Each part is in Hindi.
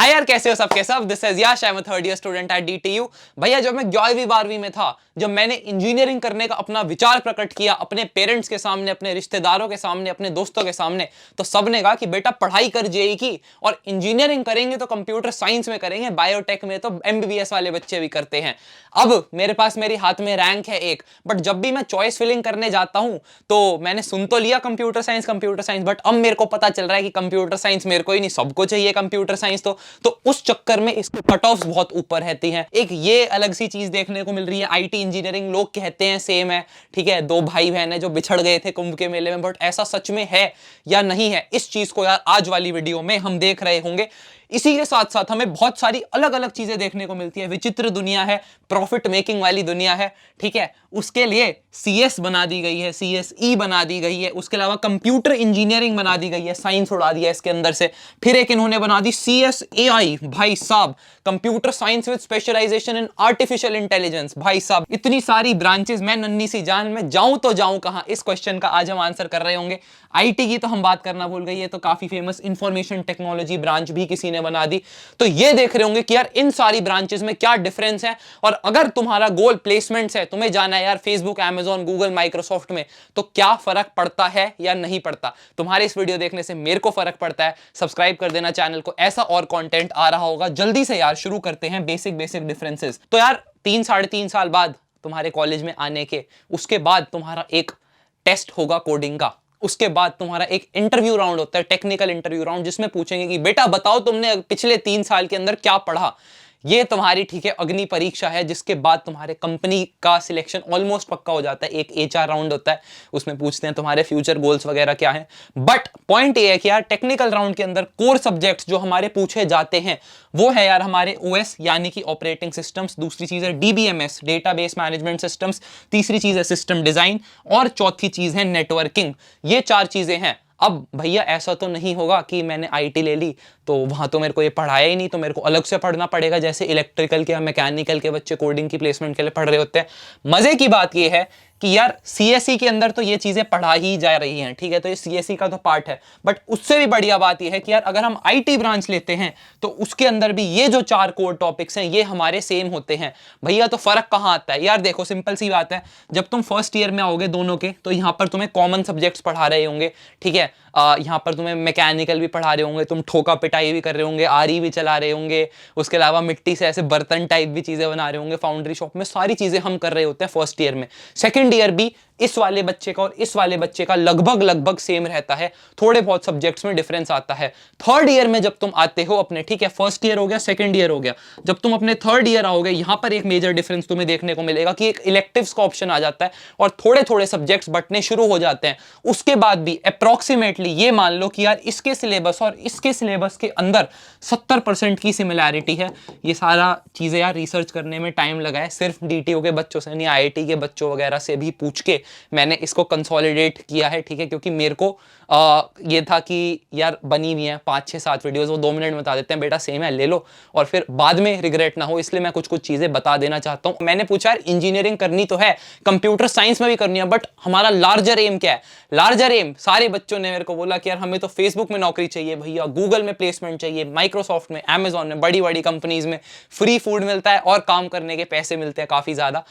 हाय यार, कैसे हो सबके सब। This is Yash, I am third year student at DTU। भैया, जब मैं 11वीं 12वीं में था, जब मैंने इंजीनियरिंग करने का अपना विचार प्रकट किया अपने पेरेंट्स के सामने, अपने रिश्तेदारों के सामने, अपने दोस्तों के सामने, तो सबने कहा कि बेटा पढ़ाई कर जेई की, और इंजीनियरिंग करेंगे तो कंप्यूटर साइंस में करेंगे, बायोटेक में तो MBBS वाले बच्चे भी करते हैं। अब मेरे पास मेरे हाथ में रैंक है एक, बट जब भी मैं चॉइस फिलिंग करने जाता हूं तो मैंने सुन तो लिया कंप्यूटर साइंस, बट अब मेरे को पता चल रहा है कि कंप्यूटर साइंस मेरे को ही नहीं, सबको चाहिए कंप्यूटर साइंस। तो उस चक्कर में इसके कट ऑफ्स बहुत ऊपर रहती हैं। एक ये अलग सी चीज देखने को मिल रही है। आईटी इंजीनियरिंग लोग कहते हैं सेम है, ठीक है, दो भाई बहन है जो बिछड़ गए थे कुंभ के मेले में, बट ऐसा सच में है या नहीं है, इस चीज को यार आज वाली वीडियो में हम देख रहे होंगे। इसी के साथ साथ हमें बहुत सारी अलग अलग चीजें देखने को मिलती है। विचित्र दुनिया है, प्रॉफिट मेकिंग वाली दुनिया है, ठीक है। उसके लिए CS बना दी गई है, CSE बना दी गई है, उसके अलावा कंप्यूटर इंजीनियरिंग बना दी गई है, साइंस उड़ा दिया इसके अंदर से। फिर एक इन्होंने बना दी CSAI, भाई साहब, computer science with specialisation in artificial intelligence. भाई साहब, इतनी सारी ब्रांचेस, मैं नन्ही सी जान में जाऊं तो जाऊं कहां, इस क्वेश्चन का आज हम आंसर कर रहे होंगे। आईटी की तो हम बात करना भूल गए, ये तो काफी फेमस इंफॉर्मेशन टेक्नोलॉजी ब्रांच भी किसी ने बना दी। तो ये देख रहे होंगे कि यार इन सारी ब्रांचेस में क्या डिफरेंस है, और अगर तुम्हारा गोल प्लेसमेंट्स है, तुम्हें जाना है यार फेसबुक, Amazon, गूगल, माइक्रोसॉफ्ट में, तो क्या फर्क पड़ता है या नहीं पड़ता। तुम्हारे इस वीडियो देखने से मेरे को फर्क पड़ता है। सब्सक्राइब कर देना चैनल को, ऐसा और कंटेंट आ रहा होगा। जल्दी से यार शुरू करते हैं बेसिक डिफरेंसेस। तो यार 3 साढ़े 3 साल बाद तुम्हारे कॉलेज में आने के, उसके बाद तुम्हारा एक टेस्ट होगा कोडिंग का, उसके बाद तुम्हारा एक इंटरव्यू राउंड होता है, टेक्निकल इंटरव्यू राउंड, जिसमें पूछेंगे कि बेटा बताओ तुमने पिछले 3 साल के अंदर क्या पढ़ा। ये तुम्हारी, ठीक है, अग्नि परीक्षा है, जिसके बाद तुम्हारे कंपनी का सिलेक्शन ऑलमोस्ट पक्का हो जाता है। एक HR राउंड होता है, उसमें पूछते हैं तुम्हारे फ्यूचर गोल्स वगैरह क्या हैं। बट पॉइंट ये है कि यार टेक्निकल राउंड के अंदर कोर सब्जेक्ट्स जो हमारे पूछे जाते हैं वो है यार हमारे OS यानी कि ऑपरेटिंग सिस्टम्स, दूसरी चीज है DBMS, डेटाबेस मैनेजमेंट सिस्टम्स, तीसरी चीज है सिस्टम डिजाइन, और चौथी चीज है नेटवर्किंग। ये 4 चीजें हैं। अब भैया ऐसा तो नहीं होगा कि मैंने IT ले ली तो वहां तो मेरे को ये पढ़ाया ही नहीं, तो मेरे को अलग से पढ़ना पड़ेगा, जैसे इलेक्ट्रिकल के या मैकेनिकल के बच्चे कोडिंग की प्लेसमेंट के लिए पढ़ रहे होते हैं। मजे की बात ये है कि यार CSE के अंदर तो ये चीजें पढ़ा ही जा रही हैं, ठीक है, तो ये CSE का तो पार्ट है। बट उससे भी बढ़िया बात ये है कि यार अगर हम IT ब्रांच लेते हैं तो उसके अंदर भी ये जो 4 कोर टॉपिक्स हैं ये हमारे सेम होते हैं। भैया तो फर्क कहां आता है यार, देखो सिंपल सी बात है। जब तुम फर्स्ट ईयर में आओगे दोनों के, तो यहां पर तुम्हें कॉमन सब्जेक्ट्स पढ़ा रहे होंगे, ठीक है। यहां पर तुम्हें मैकेनिकल भी पढ़ा रहे होंगे, तुम ठोका पिटाई भी कर रहे होंगे, आरी भी चला रहे होंगे, उसके अलावा मिट्टी से ऐसे बर्तन टाइप भी चीजें बना रहे होंगे फाउंड्री शॉप में। सारी चीजें हम कर रहे होते हैं फर्स्ट ईयर में। सेकंड ईयर भी इस वाले बच्चे का और इस वाले बच्चे का लगभग सेम रहता है, थोड़े बहुत सब्जेक्ट्स में डिफरेंस आता है। थर्ड ईयर में जब तुम आते हो अपने, ठीक है, फर्स्ट ईयर हो गया, सेकंड ईयर हो गया, जब तुम अपने थर्ड ईयर आओगे, यहां पर एक मेजर डिफरेंस तुम्हें देखने को मिलेगा कि एक इलेक्टिव्स का ऑप्शन आ जाता है और थोड़े थोड़े सब्जेक्ट्स बंटने शुरू हो जाते हैं। उसके बाद भी अप्रॉक्सीमेटली ये मान लो कि यार इसके सिलेबस और इसके सिलेबस के अंदर 70% की सिमिलैरिटी है। ये सारा चीजें यार रिसर्च करने में टाइम लगा है, सिर्फ DTU के बच्चों से नहीं, IIT के बच्चों वगैरह से भी पूछ के मैंने इसको कंसोलिडेट किया है, ठीक है, क्योंकि मेरे को ये था कि यार बनी हुई है 5 6 7 वीडियोस, वो 2 मिनट में बता देते हैं बेटा सेम है ले लो, और फिर बाद में रिग्रेट ना हो, इसलिए मैं कुछ कुछ चीजें बता देना चाहता हूं। मैंने पूछा यार इंजीनियरिंग करनी तो है, कंप्यूटर साइंस में भी करनी है, बट हमारा लार्जर एम क्या है। लार्जर एम, सारे बच्चों ने मेरे को बोला कि यार हमें तो फेसबुक में नौकरी चाहिए भैया, गूगल में प्लेसमेंट चाहिए, माइक्रोसॉफ्ट में, Amazon में, बड़ी बड़ी कंपनीज में फ्री फूड मिलता है और काम करने के पैसे मिलते हैं काफी ज्यादा।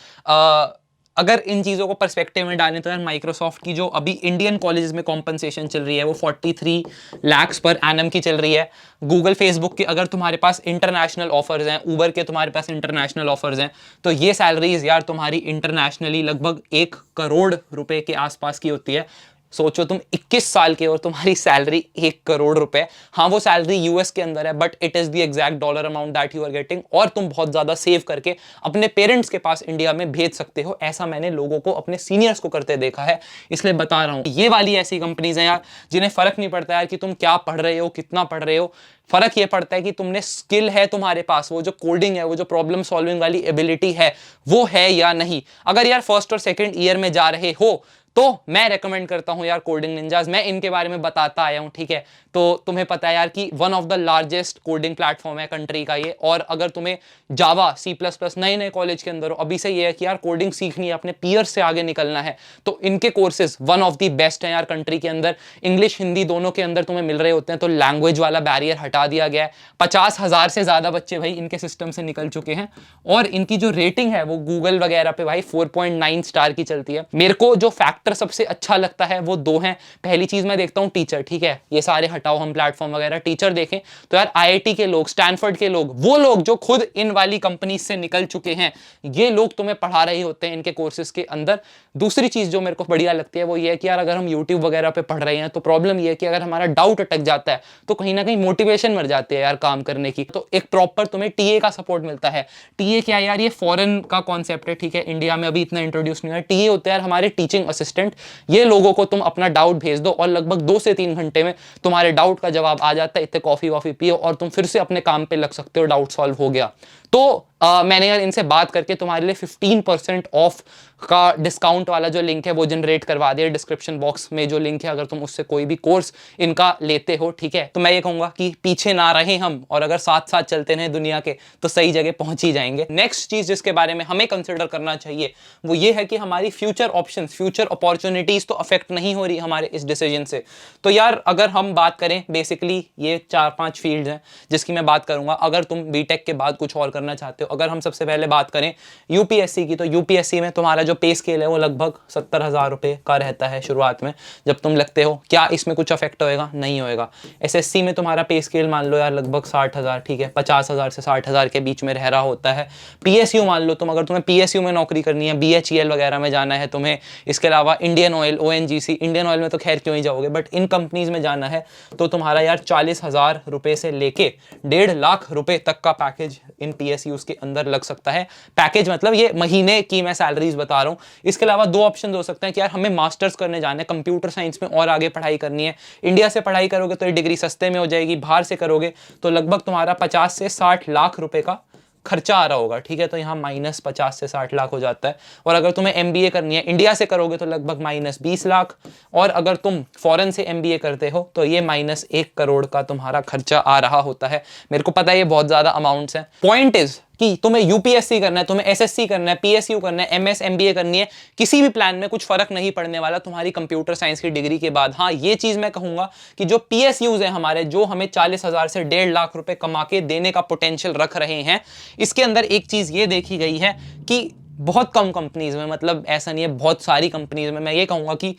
अगर इन चीज़ों को पर्सपेक्टिव में डालें तो यार माइक्रोसॉफ्ट की जो अभी इंडियन कॉलेजेस में कॉम्पनसेशन चल रही है वो 43 लाख पर एनम की चल रही है। गूगल, फेसबुक के अगर तुम्हारे पास इंटरनेशनल ऑफर्स हैं, उबर के तुम्हारे पास इंटरनेशनल ऑफर्स हैं, तो ये सैलरीज यार तुम्हारी इंटरनेशनली लगभग 1 करोड़ रुपए के आसपास की होती है। सोचो तुम 21 साल के और तुम्हारी सैलरी 1 करोड़ रुपए। हाँ, वो सैलरी US के अंदर है, but it is the exact dollar amount that you are getting, और तुम बहुत ज्यादा सेव करके अपने पेरेंट्स के पास इंडिया में भेज सकते हो। ऐसा मैंने लोगों को, अपने सीनियर्स को करते देखा है, इसलिए बता रहा हूं। ये वाली ऐसी कंपनीज हैं यार जिन्हें फर्क नहीं पड़ता यार कि तुम क्या पढ़ रहे हो, कितना पढ़ रहे हो। फर्क ये पड़ता है कि तुमने स्किल है तुम्हारे पास, वो जो कोडिंग है, वो जो प्रॉब्लम सॉल्विंग वाली एबिलिटी है, वो है या नहीं। अगर यार फर्स्ट और सेकंड ईयर में जा रहे हो तो मैं रेकमेंड करता हूं यार कोडिंग निंजास, मैं इनके बारे में बताता आया हूं, ठीक है। तो तुम्हें पता है यार कि one of the largest coding platform है कंट्री का ये, और अगर तुम्हें जावा, C++ नए नए कॉलेज के अंदर हो, अभी से ये है कि यार कोडिंग सीखनी है, अपने पीयर्स से आगे निकलना है, तो इनके courses one of the best हैं यार कंट्री के अंदर। इंग्लिश हिंदी दोनों के अंदर तुम्हें मिल रहे होते हैं, तो लैंग्वेज वाला बैरियर हटा हटा दिया गया है। 50,000 से ज्यादा बच्चे भाई इनके सिस्टम से निकल चुके हैं और इनकी जो रेटिंग है वो गूगल वगैरह पे भाई 4.9 स्टार की चलती है। मेरे को जो फैक्टर सबसे अच्छा लगता है वो दो हैं। पहली चीज मैं देखता हूँ टीचर, ठीक है, ये सारे हटाओ हम प्लेटफॉर्म वगैरह, टीचर देखें तो यार आईआईटी के लोग, स्टैनफोर्ड के लोग, वो लोग जो खुद इन वाली कंपनी से निकल चुके हैं, ये लोग तुम्हें पढ़ा रहे होते हैं इनके कोर्सेज के अंदर। दूसरी चीज जो मेरे को बढ़िया लगती है वो ये है कि यार अगर हम यूट्यूब वगैरह पे पढ़ रहे हैं तो प्रॉब्लम ये है कि अगर हमारा डाउट अटक जाता है तो कहीं ना कहीं मोटिवेशन मर जाती है यार काम करने की। तो एक प्रॉपर तुम्हें टीए का सपोर्ट मिलता है। टीए क्या है यार, ये फॉरेन का कॉन्सेप्ट है, ठीक है, इंडिया में अभी इतना इंट्रोड्यूस नहीं है। टीए होते हैं यार हमारे टीचिंग असिस्टेंट। ये लोगों को तुम अपना डाउट भेज दो और लगभग 2 से 3 घंटे में तुम्हारे डाउट का जवाब आ जाता है। इतने कॉफी वॉफी पियो और तुम फिर से अपने काम पे लग सकते हो, डाउट सॉल्व हो गया। तो मैंने यार इनसे बात करके तुम्हारे लिए 15% ऑफ का डिस्काउंट वाला जो लिंक है वो जनरेट करवा दिया। डिस्क्रिप्शन बॉक्स में जो लिंक है, अगर तुम उससे कोई भी कोर्स इनका लेते हो, ठीक है, तो मैं ये कहूंगा कि पीछे ना रहे हम, और अगर साथ साथ चलते रहे दुनिया के तो सही जगह पहुंच ही जाएंगे। नेक्स्ट चीज जिसके बारे में हमें कंसिडर करना चाहिए वो ये है कि हमारी फ्यूचर ऑप्शंस, फ्यूचर अपॉर्चुनिटीज तो अफेक्ट नहीं हो रही हमारे इस डिसीजन से। तो यार अगर हम बात करें, बेसिकली ये 4-5 फील्ड हैं जिसकी मैं बात करूंगा। अगर तुम बीटेक के बाद कुछ और करना चाहते हो, अगर हम सबसे पहले बात करें यूपीएससी की, तो यूपीएससी में तुम्हारा जो पे स्केल है वो लगभग 70,000 रुपए का रहता है शुरुआत में जब तुम लगते हो। क्या इसमें कुछ अफेक्ट होएगा? नहीं होएगा। एसएससी में तुम्हारा पे स्केल मान लो यार लगभग 60,000, ठीक है, 50,000 से 60,000 के बीच में रह रहा होता है। पीएसयू मान लो तुम, अगर तुम्हें पीएसयू में नौकरी करनी है, बीएचईएल वगैरह में जाना है तुम्हें, इसके अलावा Indian oil, ONGC, Indian oil में तो खैर क्यों ही जाओगे, बट इन कंपनीज में जाना है तो तुम्हारा यार 40,000 रुपए से लेके 1.5 लाख रुपए तक का पैकेज इन पीएसयूज के अंदर लग सकता है। पैकेज मतलब ये महीने की मैं सैलरीज बता रहा हूं। इसके अलावा 2 ऑप्शन हो सकते हैं कि यार हमें मास्टर्स करने जाना है, कंप्यूटर साइंस में और आगे पढ़ाई करनी है। इंडिया से पढ़ाई करोगे तो ये डिग्री सस्ते में हो जाएगी, बाहर से करोगे तो लगभग तुम्हारा 50 से 60 लाख रुपए का खर्चा आ रहा होगा, ठीक है, तो यहाँ माइनस 50 से 60 लाख हो जाता है। और अगर तुम्हें एमबीए करनी है इंडिया से करोगे तो लगभग माइनस 20 लाख, और अगर तुम फॉरेन से एमबीए करते हो तो ये माइनस 1 करोड़ का तुम्हारा खर्चा आ रहा होता है। मेरे को पता है ये बहुत ज्यादा अमाउंट्स हैं। पॉइंट इज कि तुम्हें यूपीएससी करना है, तुम्हें एसएससी करना है, पीएसयू करना है, एमएस एमबीए करनी है, किसी भी प्लान में कुछ फर्क नहीं पड़ने वाला तुम्हारी कंप्यूटर साइंस की डिग्री के बाद। हाँ, ये चीज मैं कहूंगा कि जो पीएसयूज है हमारे, जो हमें 40,000 से 1.5 लाख रुपए कमा के देने का पोटेंशियल रख रहे हैं, इसके अंदर एक चीज ये देखी गई है कि बहुत कम कंपनीज में, मतलब ऐसा नहीं है, बहुत सारी कंपनीज में, मैं ये कहूंगा कि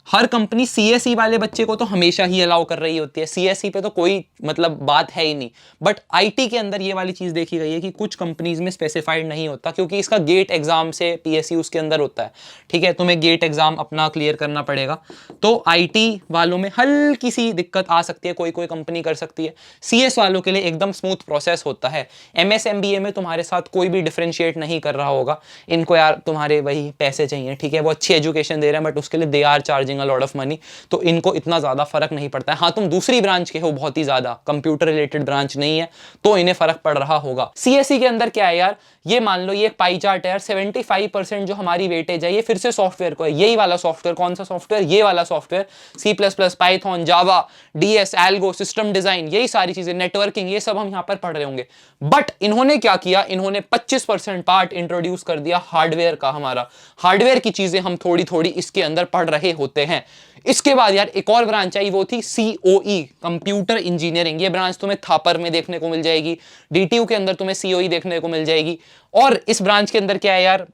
हर कंपनी सीएसई वाले बच्चे को तो हमेशा ही अलाउ कर रही होती है, सीएसई पे तो कोई मतलब बात है ही नहीं। बट आईटी के अंदर ये वाली चीज देखी गई है कि कुछ कंपनीज में स्पेसिफाइड नहीं होता, क्योंकि इसका गेट एग्जाम से पीएसयू उसके अंदर होता है, ठीक है, तुम्हें गेट एग्जाम अपना क्लियर करना पड़ेगा। तो आईटी वालों में हल्की सी दिक्कत आ सकती है, कोई कोई कंपनी कर सकती है। सीएस वालों के लिए एकदम स्मूथ प्रोसेस होता है। एमएस एमबीए में तुम्हारे साथ कोई भी डिफरेंशिएट नहीं कर रहा होगा, इनको यार तुम्हारे वही पैसे चाहिए, ठीक है, वो अच्छी एजुकेशन दे रहे हैं बट उसके लिए they are charging a lot of money, तो इनको इतना ज्यादा फर्क नहीं पड़ता है। हाँ, तुम दूसरी ब्रांच के हो बहुत ही ज्यादा, कंप्यूटर रिलेटेड ब्रांच नहीं है, तो इन्हें फर्क पड़ रहा होगा। सीएसई के अंदर क्या है यार, ये मान लो ये एक पाई चार्ट है यार, 75% जो हमारी वेटेज है ये फिर से सॉफ्टवेयर को है। यही वाला सॉफ्टवेयर, कौन सा सॉफ्टवेयर? ये वाला सॉफ्टवेयर, C++, पाइथन, जावा, डीएस, एल्गो, सिस्टम डिजाइन, यही सारी चीजें, नेटवर्किंग, ये सब हम यहां पर पढ़ रहे होंगे। बट इन्होंने क्या किया, इन्होंने 25% पार्ट इंट्रोड्यूस कर दिया हार्डवेयर का। हमारा हार्डवेयर की चीजें हम थोड़ी थोड़ी इसके अंदर पढ़ रहे होते हैं। इसके बाद यार एक और ब्रांच आई, वो थी सीओई, कंप्यूटर इंजीनियरिंग। ये ब्रांच तुम्हें थापर में देखने को मिल जाएगी, डीटीयू के अंदर तुम्हें सीओई देखने को मिल जाएगी। और इस ब्रांच के अंदर क्या है यार,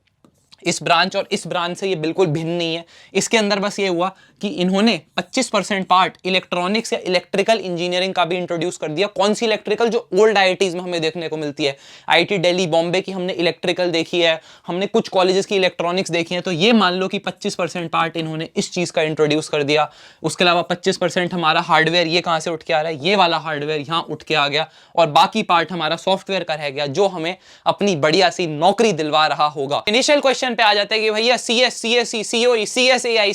इस ब्रांच और इस ब्रांच से ये बिल्कुल भिन्न नहीं है। इसके अंदर बस ये हुआ कि इन्होंने 25% पार्ट इलेक्ट्रॉनिक्स या इलेक्ट्रिकल इंजीनियरिंग का भी इंट्रोड्यूस कर दिया। कौन सी इलेक्ट्रिकल? जो ओल्ड आईआईटीज में हमें देखने को मिलती है। आईआईटी दिल्ली, बॉम्बे की हमने इलेक्ट्रिकल देखी है, हमने कुछ कॉलेजेस की इलेक्ट्रॉनिक्स देखी है। तो ये मान लो कि 25% पार्ट इन्होंने इस चीज का इंट्रोड्यूस कर दिया। उसके अलावा 25% हमारा हार्डवेयर, ये कहां से उठ के आ रहा है, ये वाला हार्डवेयर यहां उठ के आ गया, और बाकी पार्ट हमारा सॉफ्टवेयर का रह गया, जो हमें अपनी बढ़िया सी नौकरी दिलवा रहा होगा। इनिशियल क्वेश्चन पे आ जाता है कि भैया CS, CSC, COE, CSAI,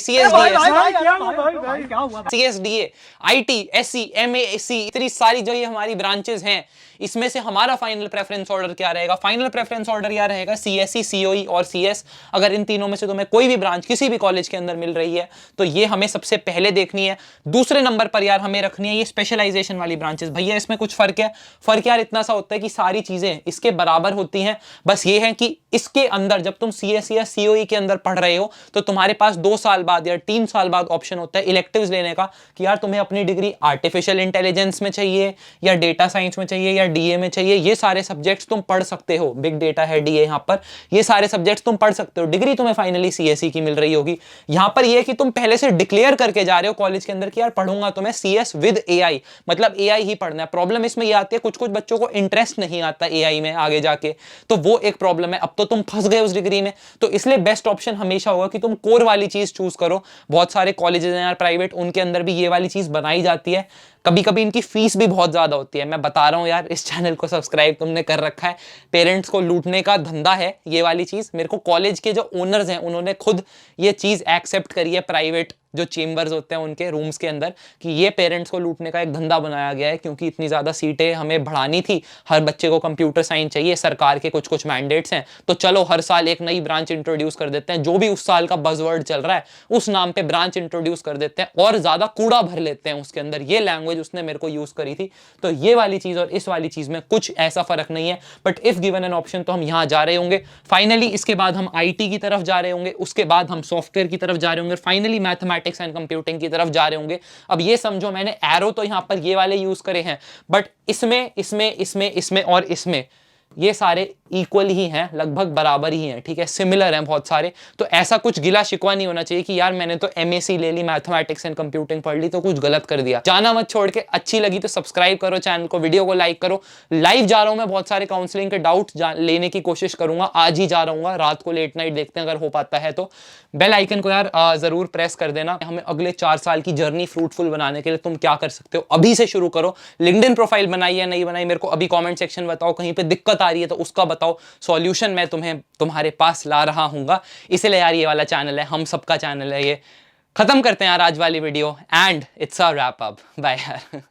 CSDA, IT, SC, MASC, इतनी सारी जो ये हमारी ब्रांचेस हैं, इसमें से हमारा फाइनल प्रेफरेंस ऑर्डर क्या रहेगा? फाइनल प्रेफरेंस ऑर्डर क्या रहेगा? सीएससी, सीओई और सीएस। अगर इन तीनों में से तुम्हें कोई भी ब्रांच किसी भी कॉलेज के अंदर मिल रही है तो ये हमें सबसे पहले देखनी है। दूसरे नंबर पर यार हमें रखनी है ये स्पेशलाइजेशन वाली ब्रांचेस। भैया इसमें कुछ फर्क है? फर्क यार इतना सा होता है कि सारी चीजें इसके बराबर होती हैं, बस ये है कि इसके अंदर जब तुम सीएस या सीओई के अंदर पढ़ रहे हो तो तुम्हारे पास 2 साल बाद या 3 साल बाद ऑप्शन होता है इलेक्टिव्स लेने का कि यार तुम्हें अपनी डिग्री आर्टिफिशियल इंटेलिजेंस में चाहिए या डेटा साइंस में चाहिए या डीए में चाहिए, ये सारे सब्जेक्ट्स तुम पढ़ सकते हो। बिग डेटा है, डीए, यहाँ पर ये सारे सब्जेक्ट्स तुम पढ़ सकते हो। डिग्री तुम्हें फाइनली सीएसई की मिल रही होगी। यहाँ पर ये कि तुम पहले से डिक्लेयर करके जा रहे हो कॉलेज के अंदर कि यार पढ़ूंगा तो मैं सीएस विद एआई, मतलब एआई ही पढ़ना है। प्रॉब्लम इसमें ये आती है कुछ कुछ बच्चों को इंटरेस्ट नहीं आता एआई में आगे जाके, तो वो एक प्रॉब्लम है। अब तो तुम फंस गए उस डिग्री में, तो इसलिए बेस्ट ऑप्शन हमेशा होगा कि तुम कोर वाली चीज चूज करो। बहुत सारे कॉलेजेस हैं यार प्राइवेट, उनके अंदर भी ये वाली चीज बनाई जाती है। कभी कभी इनकी फीस भी बहुत ज्यादा होती है। मैं बता रहा हूं यार, इस चैनल को सब्सक्राइब तुमने कर रखा है, पेरेंट्स को लूटने का धंधा है ये वाली चीज। मेरे को कॉलेज के जो ओनर्स हैं उन्होंने खुद ये चीज एक्सेप्ट करी है, प्राइवेट जो चेंबर्स होते हैं उनके रूम्स के अंदर, कि ये पेरेंट्स को लूटने का एक धंधा बनाया गया है, क्योंकि इतनी ज्यादा सीटें हमें बढ़ानी थी, हर बच्चे को कंप्यूटर साइंस चाहिए, सरकार के कुछ कुछ मैंडेट्स हैं, तो चलो हर साल एक नई ब्रांच इंट्रोड्यूस कर देते हैं, जो भी उस साल का बज़वर्ड चल रहा है उस नाम पे ब्रांच इंट्रोड्यूस कर देते हैं और ज्यादा कूड़ा भर लेते हैं उसके अंदर। ये लैंग्वेज उसने मेरे को यूज करी थी। तो ये वाली चीज और इस वाली चीज में कुछ ऐसा फर्क नहीं है, but if given an option तो हम यहां जा रहे होंगे फाइनली। इसके बाद हम आईटी की तरफ जा रहे होंगे, उसके बाद हम सॉफ्टवेयर की तरफ जा रहे होंगे, फाइनली मैथमेटिक्स एंड कंप्यूटिंग की तरफ जा रहे होंगे। अब ये समझो मैंने एरो तो यहां पर ये वाले यूज करे हैं, बट इसमें इसमें इसमें इसमें और इसमें ये सारे इक्वल ही हैं, लगभग बराबर ही हैं, ठीक है, सिमिलर हैं बहुत सारे। तो ऐसा कुछ गिला शिकवा नहीं होना चाहिए कि यार मैंने तो एमएससी ले ली, मैथमेटिक्स एंड कंप्यूटिंग पढ़ ली तो कुछ गलत कर दिया। जाना मत छोड़ के, अच्छी लगी तो सब्सक्राइब करो चैनल को, वीडियो को लाइक करो। लाइव जा रहा हूं मैं, बहुत सारे काउंसलिंग के डाउट लेने की कोशिश करूंगा, आज ही जा रहा हूँ, रात को लेट नाइट देखते हैं अगर हो पाता है तो। बेल आइकन को यार जरूर प्रेस कर देना। हमें अगले 4 साल की जर्नी फ्रूटफुल बनाने के लिए तुम क्या कर सकते हो, अभी से शुरू करो। लिंक्डइन प्रोफाइल बनाई या नहीं बनाई मेरे को अभी कमेंट सेक्शन बताओ, कहीं पे दिक्कत आ रही है तो उसका बताओ, सॉल्यूशन मैं तुम्हें तुम्हारे पास ला रहा हूंगा। इसलिए यार ये वाला चैनल है, हम सबका चैनल है ये। खत्म करते हैं यार आज वाली video, and it's a wrap up. Bye यार।